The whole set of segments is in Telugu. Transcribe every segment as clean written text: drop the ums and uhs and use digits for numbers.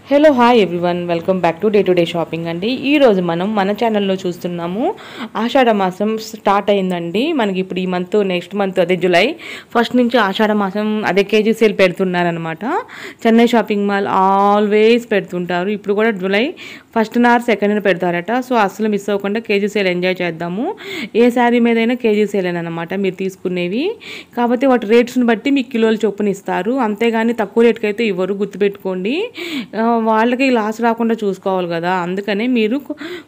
Hello hi everyone, welcome back to day shopping అండి. ఈరోజు మనం మన ఛానల్లో చూస్తున్నాము. ఆషాఢ మాసం స్టార్ట్ అయిందండి మనకి. ఇప్పుడు ఈ మంత్, నెక్స్ట్ మంత్ అదే జూలై 1 నుంచి ఆషాఢ మాసం అదే కేజీ సేల్ పెడుతున్నారనమాట. చెన్నై షాపింగ్ మాల్ ఆల్వేస్ పెడుతుంటారు. ఇప్పుడు కూడా జూలై 1 ఆర్ 2 పెడతారట. సో అసలు మిస్ అవ్వకుండా కేజీ సేల్ ఎంజాయ్ చేద్దాము. ఏ శారీ మీదైనా కేజీ సేల్ అనమాట మీరు తీసుకునేవి. కాకపోతే వాటి రేట్స్ని బట్టి మీకు కిలోల చొప్పున ఇస్తారు, అంతేగాని తక్కువ రేట్కి అయితే ఇవ్వరు, గుర్తుపెట్టుకోండి. వాళ్ళకి లాస్ రాకుండా చూసుకోవాలి కదా. అందుకనే మీరు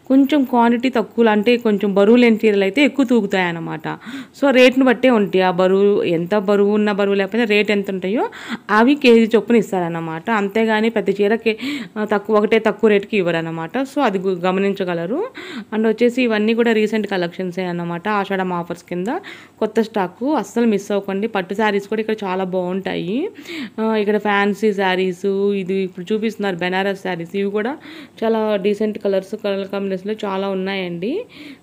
కొంచెం క్వాంటిటీ తక్కువ, అంటే కొంచెం బరువు లేని చీరలు అయితే ఎక్కువ తూగుతాయి అన్నమాట. సో రేట్ని బట్టే ఉంటాయి. ఆ బరువు ఎంత బరువు ఉన్న బరువు లేకపోతే రేట్ ఎంత ఉంటాయో అవి కేజీ చొప్పున ఇస్తారన్నమాట. అంతేగాని ప్రతి చీరకి ఒకటే తక్కువ రేట్కి ఇవ్వరన్నమాట. సో అది గమనించగలరు. అండ్ వచ్చేసి ఇవన్నీ కూడా రీసెంట్ కలెక్షన్సే అన్నమాట. ఆషాఢం ఆఫర్స్ కింద కొత్త స్టాకు, అస్సలు మిస్ అవ్వకండి. పట్టు శారీస్ కూడా ఇక్కడ చాలా బాగుంటాయి. ఇక్కడ ఫ్యాన్సీ శారీస్, ఇది ఇప్పుడు చూపిస్తున్నారు బెనారస్ శారీస్, ఇవి కూడా చాలా డీసెంట్ కలర్ కాంబినేషన్లో చాలా ఉన్నాయండి.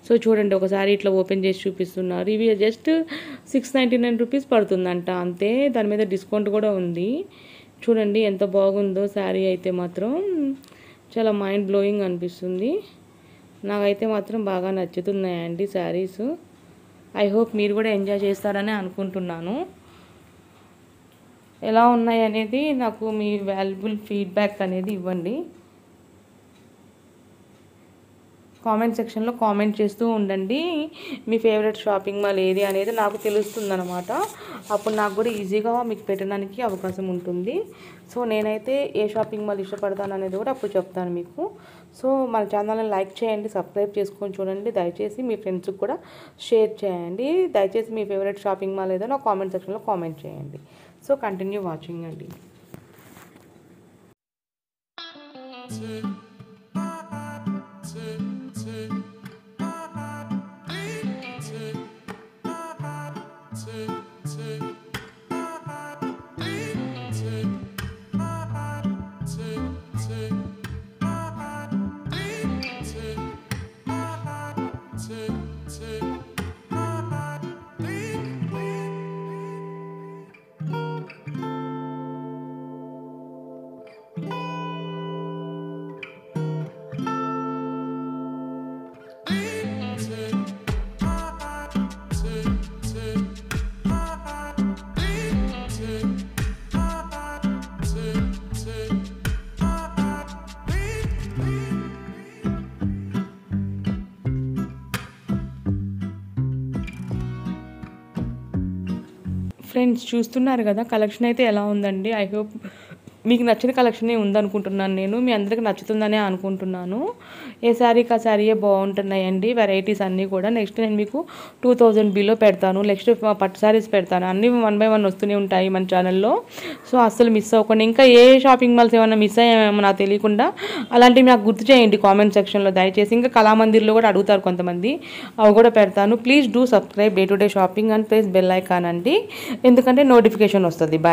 సో చూడండి, ఒకసారి ఇట్లా ఓపెన్ చేసి చూపిస్తున్నారు. ఇవి జస్ట్ 699 రూపీస్ పడుతుందంట, అంతే. దాని మీద డిస్కౌంట్ కూడా ఉంది. చూడండి ఎంత బాగుందో శారీ అయితే మాత్రం చాలా మైండ్ బ్లోయింగ్ అనిపిస్తుంది. నాకైతే మాత్రం బాగా నచ్చుతున్నాయండి శారీస్. ఐ హోప్ మీరు కూడా ఎంజాయ్ చేస్తారని అనుకుంటున్నాను. ఎలా ఉన్నాయి అనేది నాకు మీ వాల్యుబుల్ ఫీడ్బ్యాక్ అనేది ఇవ్వండి. కామెంట్ సెక్షన్లో కామెంట్ చేస్తూ ఉండండి. మీ ఫేవరెట్ షాపింగ్ మాల్ ఏది అనేది నాకు తెలుస్తుందన్నమాట. అప్పుడు నాకు కూడా ఈజీగా మీకు పెట్టడానికి అవకాశం ఉంటుంది. సో నేనైతే ఏ షాపింగ్ మాల్ ఇష్టపడతాను అనేది కూడా అప్పుడు చెప్తాను మీకు. సో మన ఛానల్ని లైక్ చేయండి, సబ్స్క్రైబ్ చేసుకొని చూడండి. దయచేసి మీ ఫ్రెండ్స్కి కూడా షేర్ చేయండి. దయచేసి మీ ఫేవరెట్ షాపింగ్ మాల్ ఏదో నా కామెంట్ సెక్షన్లో కామెంట్ చేయండి. సో కంటిన్యూ వాచింగ్ అండి. ఫ్రెండ్స్ చూస్తున్నారు కదా, కలెక్షన్ అయితే ఎలా ఉందండి. ఐ హోప్ మీకు నచ్చిన కలెక్షనే ఉందనుకుంటున్నాను. నేను మీ అందరికి నచ్చుతుందనే అనుకుంటున్నాను. ఏ శారీకి ఆ శారీయే బాగుంటున్నాయండి, వెరైటీస్ అన్నీ కూడా. నెక్స్ట్ నేను మీకు 2000 బిలో పెడతాను. నెక్స్ట్ పట్టు శారీస్ పెడతాను. అన్నీ 1 by 1 వస్తూనే ఉంటాయి మన ఛానల్లో. సో అస్సలు మిస్ అవ్వకుండా. ఇంకా ఏ షాపింగ్ మాల్స్ ఏమైనా మిస్ అయ్యామేమో నాకు తెలియకుండా అలాంటివి నాకు గుర్తు చేయండి కామెంట్ సెక్షన్లో దయచేసి. ఇంకా కళామందిర్లో కూడా అడుగుతారు కొంతమంది, అవి కూడా పెడతాను. Please do subscribe day shopping and press bell icon అండి, ఎందుకంటే నోటిఫికేషన్ వస్తుంది. బాయ్.